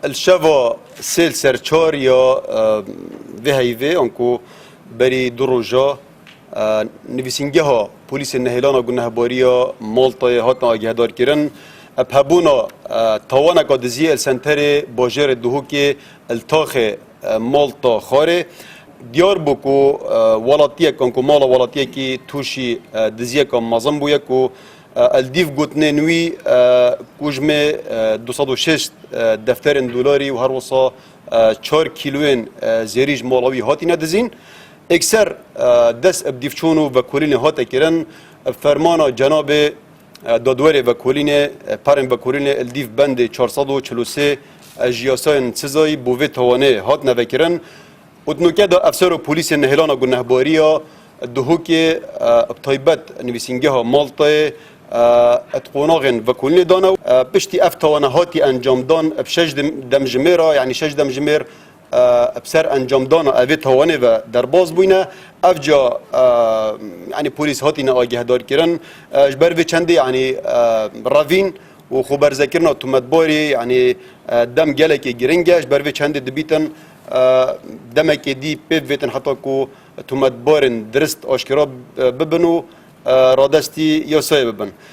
الشوا سيل سرچار یا به هیوی انکو بری دروجا نویسنگه ها پلیس نهیلان گنهباریا مالطا هاتنا آگهدار کرن ابهبونا توانا قادزی السنتر باجر دهوک التاخ مالطا خاره دیار بکو ولاتیه کنکو مالا ولاتیه کی توشی دزیه کم مازن بویه کو الدیف گوتنه نوی کوجمه 206 دفترن دلاری و هر وصا 4 کیلوین زیریج مالاوی هاتی ندزین اکثر دست ابدیفچونو و کلین هات کرن فرمانا جناب دادوره و کلین پرن و کلین الدیف بند 443 جیاساین سزایی بوه توانه هات نوکرن ودنوکه دا افسر و پولیس نهلان گنهباریا دهوک ابتایبت نویسنگه ها مالطا اتقوناغن و کلین دانا پشتی افتوانه هاتی انجام دان بشش دمجميرا يعني شش دمجمير بسر انجام دانا اوی توانه و درباز بوینه افجا يعني پولیس هاتی آگهدار کرن جبر و چنده يعني راوین و خبر ذکرنا تو مدباری يعني دم گلک گرنگش بر و چنده دبیتن دمک دی پیویتن حتی کو تو مدبارن درست آشکرا ببنو رادستی یا سایه ببن